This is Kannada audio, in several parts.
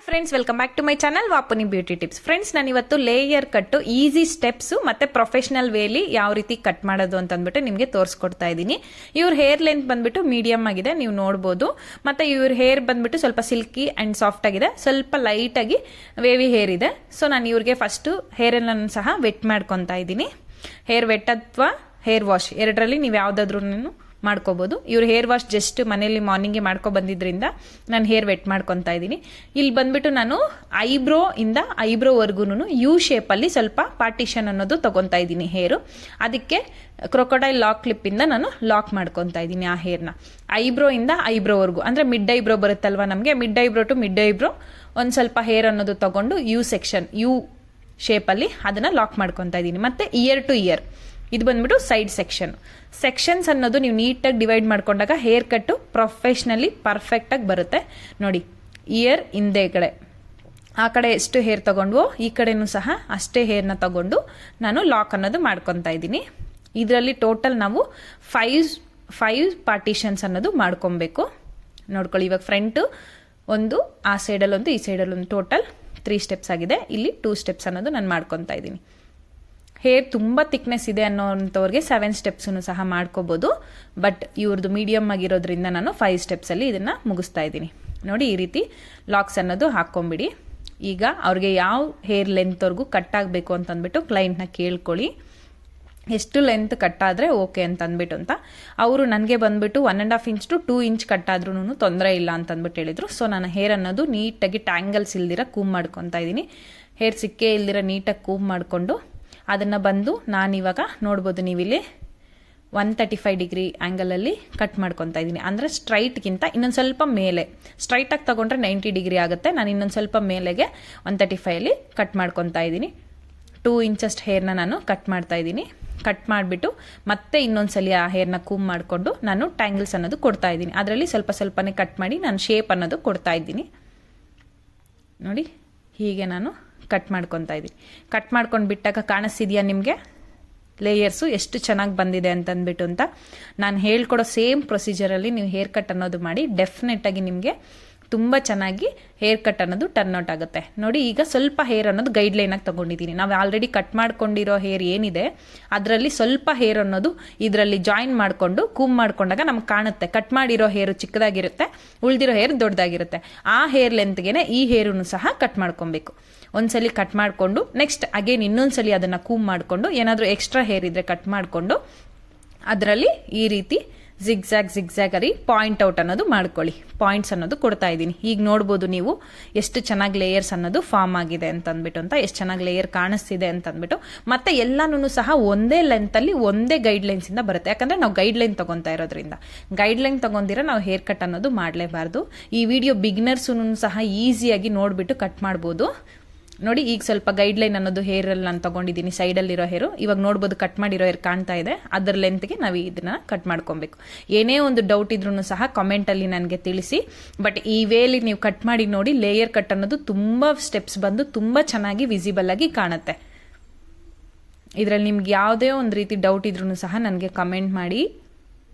Friends, welcome back to my channel ವಾಪನಿ ಬ್ಯೂಟಿ ಟಿಪ್ಸ್. ಫ್ರೆಂಡ್ಸ್, ನಾನು ಇವತ್ತು ಲೇಯರ್ ಕಟ್ಟು ಈಸಿ ಸ್ಟೆಪ್ಸ್ ಮತ್ತೆ ಪ್ರೊಫೆಷನಲ್ ವೇಲಿ ಯಾವ ರೀತಿ ಕಟ್ ಮಾಡೋದು ಅಂತ ಅಂದ್ಬಿಟ್ಟು ನಿಮಗೆ ತೋರಿಸ್ಕೊಡ್ತಾ ಇದ್ದೀನಿ. ಇವ್ರ ಹೇರ್ ಲೆಂತ್ ಬಂದ್ಬಿಟ್ಟು ಮೀಡಿಯಂ ಆಗಿದೆ, ನೀವು ನೋಡ್ಬೋದು. ಮತ್ತೆ ಇವ್ರ ಹೇರ್ ಬಂದ್ಬಿಟ್ಟು ಸ್ವಲ್ಪ ಸಿಲ್ಕಿ ಅಂಡ್ ಸಾಫ್ಟ್ ಆಗಿದೆ, ಸ್ವಲ್ಪ ಲೈಟ್ ಆಗಿ ವೇವಿ ಹೇರ್ ಇದೆ. ಸೊ ನಾನು ಇವ್ರಿಗೆ ಫಸ್ಟ್ ಹೇರ್ ಎಲ್ಲ ಸಹ ವೆಟ್ ಮಾಡ್ಕೊತಾ ಇದ್ದೀನಿ. ಹೇರ್ ವೆಟ್ ಅಥವಾ ಹೇರ್ ವಾಶ್ ಎರಡರಲ್ಲಿ ನೀವು ಯಾವ್ದಾದ್ರು ಮಾಡ್ಕೋಬಹುದು. ಇವ್ರ ಹೇರ್ ವಾಶ್ ಜಸ್ಟ್ ಮನೆಯಲ್ಲಿ ಮಾರ್ನಿಂಗ್ಗೆ ಮಾಡ್ಕೊ ಬಂದಿದ್ರಿಂದ ನಾನು ಹೇರ್ ವೆಟ್ ಮಾಡ್ಕೊತಾ ಇದ್ದೀನಿ. ಇಲ್ಲಿ ಬಂದ್ಬಿಟ್ಟು ನಾನು ಐಬ್ರೋ ಇಂದ ಐಬ್ರೋವರೆಗೂ ಯು ಶೇಪಲ್ಲಿ ಸ್ವಲ್ಪ ಪಾರ್ಟಿಷನ್ ಅನ್ನೋದು ತಗೊತಾ ಇದ್ದೀನಿ ಹೇರು. ಅದಕ್ಕೆ ಕ್ರೊಕೊಡೈಲ್ ಲಾಕ್ ಕ್ಲಿಪ್ ಇಂದ ನಾನು ಲಾಕ್ ಮಾಡ್ಕೊತಾ ಇದ್ದೀನಿ ಆ ಹೇರ್ನ. ಐಬ್ರೋ ಇಂದ ಐಬ್ರೋವರೆಗೂ ಅಂದ್ರೆ ಮಿಡ್ ಐಬ್ರೋ ಬರುತ್ತಲ್ವಾ ನಮಗೆ, mid eyebrow to mid eyebrow ಒಂದು ಸ್ವಲ್ಪ ಹೇರ್ ಅನ್ನೋದು ತಗೊಂಡು ಯು ಸೆಕ್ಷನ್ ಯು ಶೇಪಲ್ಲಿ ಅದನ್ನ ಲಾಕ್ ಮಾಡ್ಕೊತಾ ಇದ್ದೀನಿ. ಮತ್ತೆ ಇಯರ್ ಟು ಇಯರ್ ಇದು ಬಂದ್ಬಿಟ್ಟು ಸೈಡ್ ಸೆಕ್ಷನ್ಸ್ ಅನ್ನೋದು ನೀವು ನೀಟಾಗಿ ಡಿವೈಡ್ ಮಾಡ್ಕೊಂಡಾಗ ಹೇರ್ ಕಟ್ಟು ಪ್ರೊಫೆಷ್ನಲಿ ಪರ್ಫೆಕ್ಟ್ ಆಗಿ ಬರುತ್ತೆ. ನೋಡಿ, ಇಯರ್ ಹಿಂದೆ ಕಡೆ ಆ ಕಡೆ ಎಷ್ಟು ಹೇರ್ ತಗೊಂಡ್ವೋ ಈ ಕಡೆನೂ ಸಹ ಅಷ್ಟೇ ಹೇರ್ನ ತಗೊಂಡು ನಾನು ಲಾಕ್ ಅನ್ನೋದು ಮಾಡ್ಕೊತಾ ಇದ್ದೀನಿ. ಇದರಲ್ಲಿ ಟೋಟಲ್ ನಾವು ಫೈವ್ ಪಾರ್ಟಿಷನ್ಸ್ ಅನ್ನೋದು ಮಾಡ್ಕೊಬೇಕು. ನೋಡ್ಕೊಳ್ಳಿ, ಇವಾಗ ಫ್ರಂಟ್ ಒಂದು, ಆ ಸೈಡಲ್ಲಿ ಒಂದು, ಈ ಸೈಡಲ್ಲಿ ಒಂದು, ಟೋಟಲ್ 3 ಸ್ಟೆಪ್ಸ್ ಆಗಿದೆ. ಇಲ್ಲಿ 2 ಸ್ಟೆಪ್ಸ್ ಅನ್ನೋದು ನಾನು ಮಾಡ್ಕೊತಾ ಇದ್ದೀನಿ. ಹೇರ್ ತುಂಬ ಥಿಕ್ನೆಸ್ ಇದೆ ಅನ್ನೋಂಥವ್ರಿಗೆ 7 ಸ್ಟೆಪ್ಸನ್ನು ಸಹ ಮಾಡ್ಕೋಬೋದು. ಬಟ್ ಇವ್ರದ್ದು ಮೀಡಿಯಮ್ ಆಗಿರೋದ್ರಿಂದ ನಾನು 5 ಸ್ಟೆಪ್ಸಲ್ಲಿ ಇದನ್ನು ಮುಗಿಸ್ತಾ ಇದ್ದೀನಿ. ನೋಡಿ, ಈ ರೀತಿ ಲಾಕ್ಸ್ ಅನ್ನೋದು ಹಾಕ್ಕೊಂಬಿಡಿ. ಈಗ ಅವ್ರಿಗೆ ಯಾವ ಹೇರ್ ಲೆಂತ್ವರೆಗೂ ಕಟ್ ಆಗಬೇಕು ಅಂತ ಅಂದ್ಬಿಟ್ಟು ಕ್ಲೈಂಟ್ನ ಕೇಳ್ಕೊಳ್ಳಿ. ಎಷ್ಟು ಲೆಂತ್ ಕಟ್ ಆದರೆ ಓಕೆ ಅಂತ ಅಂದ್ಬಿಟ್ಟು ಅಂತ. ಅವರು ನನಗೆ ಬಂದ್ಬಿಟ್ಟು 1.5 ಇಂಚ್ ಟು 2 ಇಂಚ್ ಕಟ್ ಆದ್ರೂ ತೊಂದರೆ ಇಲ್ಲ ಅಂತ ಅಂದ್ಬಿಟ್ಟು ಹೇಳಿದ್ರು. ಸೊ ನಾನು ಹೇರ್ ಅನ್ನೋದು ನೀಟಾಗಿ ಟ್ಯಾಂಗಲ್ಸ್ ಇಲ್ದಿರ ಕೂಮ್ ಮಾಡ್ಕೊತಾ ಇದ್ದೀನಿ. ಹೇರ್ ಸಿಕ್ಕೇ ಇಲ್ದಿರ ನೀಟಾಗಿ ಕೂಮ್ ಮಾಡಿಕೊಂಡು ಅದನ್ನು ಬಂದು ನಾನಿವಾಗ ನೋಡ್ಬೋದು ನೀವಿಲ್ಲಿ 135 ಡಿಗ್ರಿ ಆ್ಯಂಗಲಲ್ಲಿ ಕಟ್ ಮಾಡ್ಕೊತಾ ಇದ್ದೀನಿ. ಅಂದರೆ ಸ್ಟ್ರೈಟ್ಗಿಂತ ಇನ್ನೊಂದು ಸ್ವಲ್ಪ ಮೇಲೆ, ಸ್ಟ್ರೈಟಾಗಿ ತಗೊಂಡ್ರೆ 90 ಡಿಗ್ರಿ ಆಗುತ್ತೆ. ನಾನು ಇನ್ನೊಂದು ಸ್ವಲ್ಪ ಮೇಲೆಗೆ 135ಅಲ್ಲಿ ಕಟ್ ಮಾಡ್ಕೊತಾ ಇದ್ದೀನಿ. 2 ಇಂಚಷ್ಟು ಹೇರ್ನ ನಾನು ಕಟ್ ಮಾಡ್ತಾ ಇದ್ದೀನಿ. ಕಟ್ ಮಾಡಿಬಿಟ್ಟು ಮತ್ತೆ ಇನ್ನೊಂದ್ಸಲಿ ಆ ಹೇರ್ನ ಕೂಮ್ ಮಾಡಿಕೊಂಡು ನಾನು ಟ್ಯಾಂಗಲ್ಸ್ ಅನ್ನೋದು ಕೊಡ್ತಾ ಇದ್ದೀನಿ. ಅದರಲ್ಲಿ ಸ್ವಲ್ಪನೇ ಕಟ್ ಮಾಡಿ ನಾನು ಶೇಪ್ ಅನ್ನೋದು ಕೊಡ್ತಾ ಇದ್ದೀನಿ. ನೋಡಿ, ಹೀಗೆ ನಾನು ಕಟ್ ಮಾಡ್ಕೊತಾ ಇದ್ದೀನಿ. ಕಟ್ ಮಾಡ್ಕೊಂಡು ಬಿಟ್ಟಾಗ ಕಾಣಿಸ್ತಿದ್ಯಾ ನಿಮಗೆ ಲೇಯರ್ಸು ಎಷ್ಟು ಚೆನ್ನಾಗಿ ಬಂದಿದೆ ಅಂತಂದ್ಬಿಟ್ಟು ಅಂತ. ನಾನು ಹೇಳ್ಕೊಡೋ ಸೇಮ್ ಪ್ರೊಸೀಜರಲ್ಲಿ ನೀವು ಹೇರ್ ಕಟ್ ಅನ್ನೋದು ಮಾಡಿ ಡೆಫಿನೆಟಾಗಿ ನಿಮಗೆ ತುಂಬ ಚೆನ್ನಾಗಿ ಹೇರ್ ಕಟ್ ಅನ್ನೋದು ಟರ್ನ್ ಔಟ್ ಆಗುತ್ತೆ. ನೋಡಿ, ಈಗ ಸ್ವಲ್ಪ ಹೇರ್ ಅನ್ನೋದು ಗೈಡ್ ಲೈನಾಗಿ ತೊಗೊಂಡಿದ್ದೀನಿ. ನಾವು ಆಲ್ರೆಡಿ ಕಟ್ ಮಾಡ್ಕೊಂಡಿರೋ ಹೇರ್ ಏನಿದೆ ಅದರಲ್ಲಿ ಸ್ವಲ್ಪ ಹೇರ್ ಅನ್ನೋದು ಇದರಲ್ಲಿ ಜಾಯಿನ್ ಮಾಡಿಕೊಂಡು ಕೂಮ್ ಮಾಡ್ಕೊಂಡಾಗ ನಮ್ಗೆ ಕಾಣುತ್ತೆ. ಕಟ್ ಮಾಡಿರೋ ಹೇರು ಚಿಕ್ಕದಾಗಿರುತ್ತೆ, ಉಳಿದಿರೋ ಹೇರ್ ದೊಡ್ಡದಾಗಿರುತ್ತೆ. ಆ ಹೇರ್ ಲೆಂತ್ಗೆ ಈ ಹೇರನ್ನು ಸಹ ಕಟ್ ಮಾಡ್ಕೊಬೇಕು. ಒಂದ್ಸಲಿ ಕಟ್ ಮಾಡಿಕೊಂಡು ನೆಕ್ಸ್ಟ್ ಅಗೇನ್ ಇನ್ನೊಂದ್ಸಲಿ ಅದನ್ನು ಕೂಮ್ ಮಾಡಿಕೊಂಡು ಏನಾದರೂ ಎಕ್ಸ್ಟ್ರಾ ಹೇರ್ ಇದ್ರೆ ಕಟ್ ಮಾಡಿಕೊಂಡು ಅದರಲ್ಲಿ ಈ ರೀತಿ ಜಿಗ್ಜಾಗ್ ಅಲ್ಲಿ ಪಾಯಿಂಟ್ ಔಟ್ ಅನ್ನೋದು ಮಾಡ್ಕೊಳ್ಳಿ. ಪಾಯಿಂಟ್ಸ್ ಅನ್ನೋದು ಕೊಡ್ತಾ ಇದ್ದೀನಿ. ಈಗ ನೋಡ್ಬೋದು ನೀವು ಎಷ್ಟು ಚೆನ್ನಾಗಿ ಲೇಯರ್ಸ್ ಅನ್ನೋದು ಫಾರ್ಮ್ ಆಗಿದೆ ಅಂತಂದ್ಬಿಟ್ಟು ಅಂತ, ಎಷ್ಟು ಚೆನ್ನಾಗಿ ಲೇಯರ್ ಕಾಣಿಸ್ತಿದೆ ಅಂತಂದ್ಬಿಟ್ಟು. ಮತ್ತೆ ಎಲ್ಲಾನು ಸಹ ಒಂದೇ ಲೆಂತಲ್ಲಿ ಒಂದೇ ಗೈಡ್ ಲೈನ್ಸ್ ಇಂದ ಬರುತ್ತೆ. ಯಾಕಂದ್ರೆ ನಾವು ಗೈಡ್ ಲೈನ್ ತಗೊಂತಾ ಇರೋದ್ರಿಂದ. ಗೈಡ್ ಲೈನ್ ತಗೊಂಡಿರ ನಾವು ಹೇರ್ ಕಟ್ ಅನ್ನೋದು ಮಾಡಲೇಬಾರ್ದು. ಈ ವಿಡಿಯೋ ಬಿಗಿನರ್ಸು ಸಹ ಈಸಿಯಾಗಿ ನೋಡ್ಬಿಟ್ಟು ಕಟ್ ಮಾಡ್ಬೋದು. ನೋಡಿ, ಈಗ ಸ್ವಲ್ಪ ಗೈಡ್ ಲೈನ್ ಅನ್ನೋದು ಹೇರಲ್ಲಿ ನಾನು ತಗೊಂಡಿದ್ದೀನಿ, ಸೈಡಲ್ಲಿರೋ ಹೇರು. ಇವಾಗ ನೋಡ್ಬೋದು ಕಟ್ ಮಾಡಿರೋ ಹೇರ್ ಕಾಣ್ತಾ ಇದೆ. ಅದರ ಲೆಂತ್ಗೆ ನಾವು ಇದನ್ನ ಕಟ್ ಮಾಡ್ಕೊಬೇಕು. ಏನೇ ಒಂದು ಡೌಟ್ ಇದ್ರೂ ಸಹ ಕಾಮೆಂಟಲ್ಲಿ ನನಗೆ ತಿಳಿಸಿ. ಬಟ್ ಈ ವೇಲಿ ನೀವು ಕಟ್ ಮಾಡಿ ನೋಡಿ, ಲೇಯರ್ ಕಟ್ ಅನ್ನೋದು ತುಂಬ ಸ್ಟೆಪ್ಸ್ ಬಂದು ತುಂಬ ಚೆನ್ನಾಗಿ ವಿಸಿಬಲ್ ಆಗಿ ಕಾಣುತ್ತೆ. ಇದರಲ್ಲಿ ನಿಮ್ಗೆ ಯಾವುದೇ ಒಂದು ರೀತಿ ಡೌಟ್ ಇದ್ರೂ ಸಹ ನನಗೆ ಕಮೆಂಟ್ ಮಾಡಿ.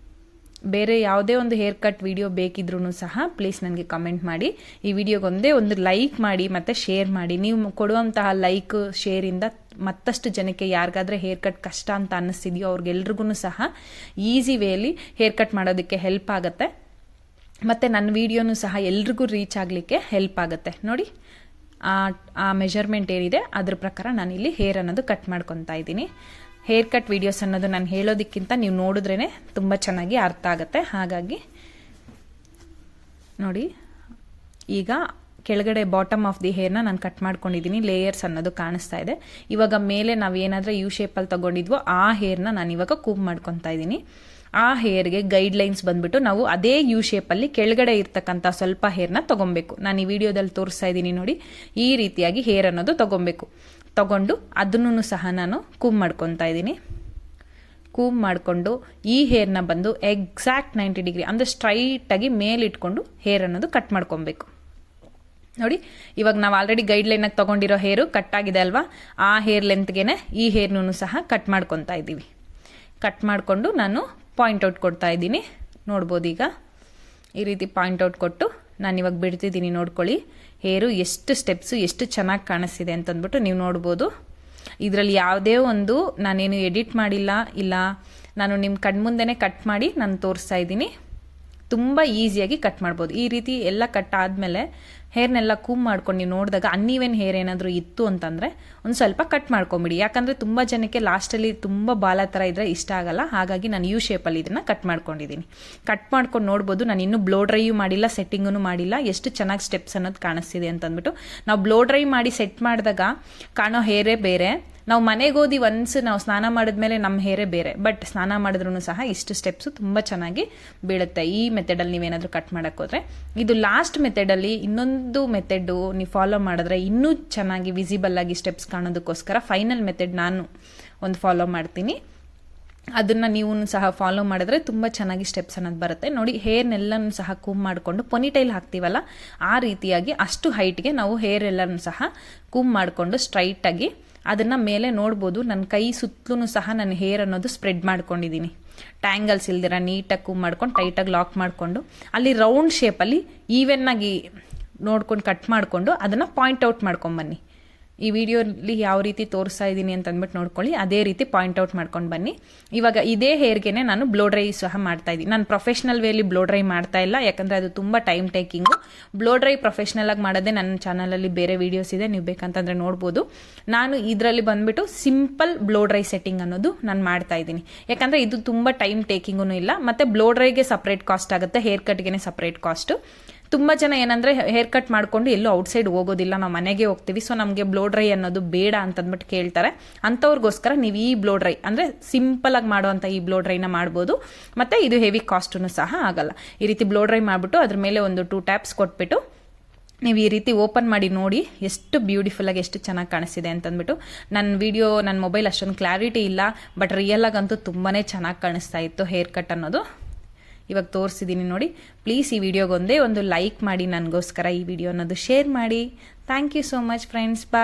ಬೇರೆ ಯಾವುದೇ ಒಂದು ಹೇರ್ ಕಟ್ ವಿಡಿಯೋ ಬೇಕಿದ್ರೂ ಸಹ ಪ್ಲೀಸ್ ನನಗೆ ಕಮೆಂಟ್ ಮಾಡಿ. ಈ ವಿಡಿಯೋಗೊಂದೇ ಒಂದು ಲೈಕ್ ಮಾಡಿ ಮತ್ತು ಶೇರ್ ಮಾಡಿ. ನೀವು ಕೊಡುವಂತಹ ಲೈಕ್ ಶೇರಿಂದ ಮತ್ತಷ್ಟು ಜನಕ್ಕೆ ಯಾರಿಗಾದ್ರೆ ಹೇರ್ ಕಟ್ ಕಷ್ಟ ಅಂತ ಅನ್ನಿಸ್ತಿದೆಯೋ ಅವ್ರಿಗೆಲ್ರಿಗೂ ಸಹ ಈಸಿ ವೇಲಿ ಹೇರ್ ಕಟ್ ಮಾಡೋದಕ್ಕೆ ಹೆಲ್ಪ್ ಆಗುತ್ತೆ. ಮತ್ತು ನನ್ನ ವಿಡಿಯೋನು ಸಹ ಎಲ್ರಿಗೂ ರೀಚ್ ಆಗಲಿಕ್ಕೆ ಹೆಲ್ಪ್ ಆಗುತ್ತೆ. ನೋಡಿ, ಆ ಮೆಜರ್ಮೆಂಟ್ ಏನಿದೆ ಅದ್ರ ಪ್ರಕಾರ ನಾನಿಲ್ಲಿ ಹೇರ್ ಅನ್ನೋದು ಕಟ್ ಮಾಡ್ಕೊತಾ ಇದ್ದೀನಿ. ಹೇರ್ ಕಟ್ ವಿಡಿಯೋಸ್ ಅನ್ನೋದು ನಾನು ಹೇಳೋದಕ್ಕಿಂತ ನೀವು ನೋಡಿದ್ರೇ ತುಂಬ ಚೆನ್ನಾಗಿ ಅರ್ಥ ಆಗುತ್ತೆ. ಹಾಗಾಗಿ ನೋಡಿ, ಈಗ ಕೆಳಗಡೆ ಬಾಟಮ್ ಆಫ್ ದಿ ಹೇರ್ನ ನಾನು ಕಟ್ ಮಾಡ್ಕೊಂಡಿದ್ದೀನಿ. ಲೇಯರ್ಸ್ ಅನ್ನೋದು ಕಾಣಿಸ್ತಾ ಇದೆ. ಇವಾಗ ಮೇಲೆ ನಾವು ಏನಾದರೂ ಯು ಶೇಪಲ್ಲಿ ತಗೊಂಡಿದ್ವೋ ಆ ಹೇರ್ನ ನಾನು ಇವಾಗ ಕೂಮ್ ಮಾಡ್ಕೊತಾ ಇದ್ದೀನಿ. ಆ ಹೇರ್ಗೆ ಗೈಡ್ ಲೈನ್ಸ್ ಬಂದ್ಬಿಟ್ಟು ನಾವು ಅದೇ ಯು ಶೇಪಲ್ಲಿ ಕೆಳಗಡೆ ಇರ್ತಕ್ಕಂಥ ಸ್ವಲ್ಪ ಹೇರ್ನ ತಗೊಬೇಕು. ನಾನು ಈ ವಿಡಿಯೋದಲ್ಲಿ ತೋರಿಸ್ತಾ ಇದ್ದೀನಿ ನೋಡಿ, ಈ ರೀತಿಯಾಗಿ ಹೇರ್ ಅನ್ನೋದು ತಗೊಂಡು ಅದನ್ನು ಸಹ ನಾನು ಕೂಮ್ ಮಾಡ್ಕೊತಾ ಇದ್ದೀನಿ. ಕೂಮ್ ಮಾಡಿಕೊಂಡು ಈ ಹೇರ್ನ ಬಂದು ಎಕ್ಸಾಕ್ಟ್ 90 ಡಿಗ್ರಿ ಅಂದರೆ ಸ್ಟ್ರೈಟಾಗಿ ಮೇಲಿಟ್ಕೊಂಡು ಹೇರ್ ಅನ್ನೋದು ಕಟ್ ಮಾಡ್ಕೊಬೇಕು. ನೋಡಿ, ಇವಾಗ ನಾವು ಆಲ್ರೆಡಿ ಗೈಡ್ ಲೈನಾಗಿ ತಗೊಂಡಿರೋ ಹೇರು ಕಟ್ ಆಗಿದೆ ಅಲ್ವಾ, ಆ ಹೇರ್ ಲೆಂತ್ಗೆನೆ ಈ ಹೇರ್ನೂ ಸಹ ಕಟ್ ಮಾಡ್ಕೊತಾ ಇದ್ದೀವಿ. ಕಟ್ ಮಾಡಿಕೊಂಡು ನಾನು ಪಾಯಿಂಟ್ ಔಟ್ ಕೊಡ್ತಾ ಇದ್ದೀನಿ. ನೋಡ್ಬೋದು ಈಗ ಈ ರೀತಿ ಪಾಯಿಂಟ್ ಔಟ್ ಕೊಟ್ಟು ನಾನು ಇವಾಗ ಬಿಡ್ತಿದ್ದೀನಿ. ನೋಡ್ಕೊಳ್ಳಿ, ಹೇರು ಎಷ್ಟು ಸ್ಟೆಪ್ಸು ಎಷ್ಟು ಚೆನ್ನಾಗಿ ಕಾಣಿಸ್ತಿದೆ ಅಂತಂದ್ಬಿಟ್ಟು ನೀವು ನೋಡ್ಬೋದು. ಇದರಲ್ಲಿ ಯಾವುದೇ ಒಂದು ನಾನೇನು ಎಡಿಟ್ ಮಾಡಿಲ್ಲ, ಇಲ್ಲ ನಾನು ನಿಮ್ಮ ಕಣ್ಮುಂದೆನೇ ಕಟ್ ಮಾಡಿ ನಾನು ತೋರಿಸ್ತಾ ಇದ್ದೀನಿ. ತುಂಬ ಈಸಿಯಾಗಿ ಕಟ್ ಮಾಡ್ಬೋದು. ಈ ರೀತಿ ಎಲ್ಲ ಕಟ್ ಆದಮೇಲೆ ಹೇರ್ನೆಲ್ಲ ಕೂಮ್ ಮಾಡ್ಕೊಂಡು ನೀವು ನೋಡಿದಾಗ ಅನ್ನೀವೆನ್ ಹೇರ್ ಏನಾದರೂ ಇತ್ತು ಅಂತಂದರೆ ಒಂದು ಸ್ವಲ್ಪ ಕಟ್ ಮಾಡ್ಕೊಂಬಿಡಿ. ಯಾಕಂದರೆ ತುಂಬ ಜನಕ್ಕೆ ಲಾಸ್ಟಲ್ಲಿ ತುಂಬ ಬಾಲ ಥರ ಇದ್ದರೆ ಇಷ್ಟ ಆಗಲ್ಲ. ಹಾಗಾಗಿ ನಾನು ಯು ಶೇಪಲ್ಲಿ ಇದನ್ನು ಕಟ್ ಮಾಡ್ಕೊಂಡಿದ್ದೀನಿ. ಕಟ್ ಮಾಡ್ಕೊಂಡು ನೋಡ್ಬೋದು. ನಾನು ಇನ್ನೂ ಬ್ಲೋ ಡ್ರೈಯೂ ಮಾಡಿಲ್ಲ, ಸೆಟ್ಟಿಂಗೂ ಮಾಡಿಲ್ಲ. ಎಷ್ಟು ಚೆನ್ನಾಗಿ ಸ್ಟೆಪ್ಸ್ ಅನ್ನೋದು ಕಾಣಿಸ್ತಿದೆ ಅಂತಂದ್ಬಿಟ್ಟು. ನಾವು ಬ್ಲೋ ಡ್ರೈ ಮಾಡಿ ಸೆಟ್ ಮಾಡಿದಾಗ ಕಾಣೋ ಹೇರೇ ಬೇರೆ, ನಾವು ಮನೆಗೆ ಹೋದಿ ನಾವು ಸ್ನಾನ ಮಾಡಿದ್ಮೇಲೆ ನಮ್ಮ ಹೇರೇ ಬೇರೆ. ಬಟ್ ಸ್ನಾನ ಮಾಡಿದ್ರೂ ಸಹ ಇಷ್ಟು ಸ್ಟೆಪ್ಸು ತುಂಬ ಚೆನ್ನಾಗಿ ಬೀಳುತ್ತೆ ಈ ಮೆಥಡಲ್ಲಿ ನೀವೇನಾದರೂ ಕಟ್ ಮಾಡೋಕ್ಕೆ ಹೋದರೆ. ಇದು ಲಾಸ್ಟ್ ಮೆಥಡಲ್ಲಿ ಇನ್ನೊಂದು ಮೆಥಡು ನೀವು ಫಾಲೋ ಮಾಡಿದ್ರೆ ಇನ್ನೂ ಚೆನ್ನಾಗಿ ವಿಸಿಬಲ್ ಆಗಿ ಸ್ಟೆಪ್ಸ್ ಕಾಣೋದಕ್ಕೋಸ್ಕರ ಫೈನಲ್ ಮೆಥಡ್ ನಾನು ಒಂದು ಫಾಲೋ ಮಾಡ್ತೀನಿ. ಅದನ್ನು ನೀವು ಸಹ ಫಾಲೋ ಮಾಡಿದ್ರೆ ತುಂಬ ಚೆನ್ನಾಗಿ ಸ್ಟೆಪ್ಸ್ ಅನ್ನೋದು ಬರುತ್ತೆ. ನೋಡಿ, ಹೇರ್ನೆಲ್ಲನೂ ಸಹ ಕೂಮ್ ಮಾಡಿಕೊಂಡು ಪೊನಿಟೈಲ್ ಹಾಕ್ತೀವಲ್ಲ ಆ ರೀತಿಯಾಗಿ ಅಷ್ಟು ಹೈಟ್ಗೆ ನಾವು ಹೇರ್ ಎಲ್ಲನೂ ಸಹ ಕೂಮ್ ಮಾಡಿಕೊಂಡು ಸ್ಟ್ರೈಟಾಗಿ ಅದನ್ನು ಮೇಲೆ ನೋಡ್ಬೋದು. ನನ್ನ ಕೈ ಸುತ್ತಲೂ ಸಹ ನನ್ನ ಹೇರ್ ಅನ್ನೋದು ಸ್ಪ್ರೆಡ್ ಮಾಡ್ಕೊಂಡಿದ್ದೀನಿ. ಟ್ಯಾಂಗಲ್ಸ್ ಇಲ್ದಿರ ನೀಟಾಗಿ ಕೂಮ್ ಮಾಡ್ಕೊಂಡು ಟೈಟಾಗಿ ಲಾಕ್ ಮಾಡಿಕೊಂಡು ಅಲ್ಲಿ ರೌಂಡ್ ಶೇಪಲ್ಲಿ ಈವೆನ್ನಾಗಿ ನೋಡ್ಕೊಂಡು ಕಟ್ ಮಾಡಿಕೊಂಡು ಅದನ್ನು ಪಾಯಿಂಟ್ ಔಟ್ ಮಾಡ್ಕೊಂಬನ್ನಿ. ಈ ವಿಡಿಯೋಲಿ ಯಾವ ರೀತಿ ತೋರಿಸ್ತಾ ಇದ್ದೀನಿ ಅಂತ ಅಂದ್ಬಿಟ್ಟು ನೋಡ್ಕೊಳ್ಳಿ. ಅದೇ ರೀತಿ ಪಾಯಿಂಟ್ ಔಟ್ ಮಾಡ್ಕೊಂಡು ಬನ್ನಿ. ಇವಾಗ ಇದೇ ಹೇರ್ಗೆನೆ ನಾನು ಬ್ಲೋ ಡ್ರೈ ಸಹ ಮಾಡ್ತಾ ಇದ್ದೀನಿ. ನಾನು ಪ್ರೊಫೆಷ್ನಲ್ ವೇಲಿ ಬ್ಲೋ ಡ್ರೈ ಮಾಡ್ತಾ ಇಲ್ಲ, ಯಾಕಂದರೆ ಅದು ತುಂಬ time taking. Blow dry professional ಆಗಿ ಮಾಡೋದೇ ನನ್ನ ಚಾನಲಲ್ಲಿ ಬೇರೆ ವೀಡಿಯೋಸ್ ಇದೆ, ನೀವು ಬೇಕಂತಂದರೆ ನೋಡ್ಬೋದು. ನಾನು ಇದರಲ್ಲಿ ಬಂದುಬಿಟ್ಟು ಸಿಂಪಲ್ ಬ್ಲೋ ಡ್ರೈ ಸೆಟ್ಟಿಂಗ್ ಅನ್ನೋದು ನಾನು ಮಾಡ್ತಾ ಇದ್ದೀನಿ. ಯಾಕಂದರೆ ಇದು ತುಂಬ ಟೈಮ್ ಟೇಕಿಂಗೂ ಇಲ್ಲ, ಮತ್ತು ಬ್ಲೋ ಡ್ರೈಗೆ ಸಪ್ರೇಟ್ ಕಾಸ್ಟ್ ಆಗುತ್ತೆ, ಹೇರ್ ಕಟ್ಗೆ ಸಪ್ರೇಟ್ ಕಾಸ್ಟು. ತುಂಬ ಜನ ಏನಂದರೆ ಹೇರ್ ಕಟ್ ಮಾಡಿಕೊಂಡು ಎಲ್ಲೂ ಔಟ್ಸೈಡ್ ಹೋಗೋದಿಲ್ಲ, ನಾವು ಮನೆಗೆ ಹೋಗ್ತೀವಿ, ಸೊ ನಮಗೆ ಬ್ಲೋ ಡ್ರೈ ಅನ್ನೋದು ಬೇಡ ಅಂತಂದ್ಬಿಟ್ಟು ಕೇಳ್ತಾರೆ. ಅಂಥವ್ರಿಗೋಸ್ಕರ ನೀವು ಈ ಬ್ಲೋ ಡ್ರೈ ಅಂದರೆ ಸಿಂಪಲಾಗಿ ಮಾಡುವಂಥ ಈ ಬ್ಲೋ ಡ್ರೈನ ಮಾಡ್ಬೋದು. ಮತ್ತು ಇದು ಹೆವಿ ಕಾಸ್ಟೂ ಸಹ ಆಗಲ್ಲ. ಈ ರೀತಿ ಬ್ಲೋ ಡ್ರೈ ಮಾಡಿಬಿಟ್ಟು ಅದ್ರ ಮೇಲೆ ಒಂದು 2 ಟ್ಯಾಪ್ಸ್ ಕೊಟ್ಬಿಟ್ಟು ನೀವು ಈ ರೀತಿ ಓಪನ್ ಮಾಡಿ ನೋಡಿ ಎಷ್ಟು ಬ್ಯೂಟಿಫುಲ್ಲಾಗಿ ಎಷ್ಟು ಚೆನ್ನಾಗಿ ಕಾಣಿಸ್ತಿದೆ ಅಂತಂದ್ಬಿಟ್ಟು. ನನ್ನ ಮೊಬೈಲ್ ಅಷ್ಟೊಂದು ಕ್ಲಾರಿಟಿ ಇಲ್ಲ, ಬಟ್ ರಿಯಲಾಗಂತೂ ತುಂಬಾ ಚೆನ್ನಾಗಿ ಕಾಣಿಸ್ತಾ ಇತ್ತು ಹೇರ್ ಕಟ್ ಅನ್ನೋದು. ಇವಾಗ ತೋರಿಸಿದ್ದೀನಿ ನೋಡಿ. ಪ್ಲೀಸ್ ಈ ವಿಡಿಯೋಗೊಂದೇ ಒಂದು ಲೈಕ್ ಮಾಡಿ, ನನಗೋಸ್ಕರ ಈ ವಿಡಿಯೋ ಅನ್ನೋದು ಶೇರ್ ಮಾಡಿ. Thank you so much friends. Bye.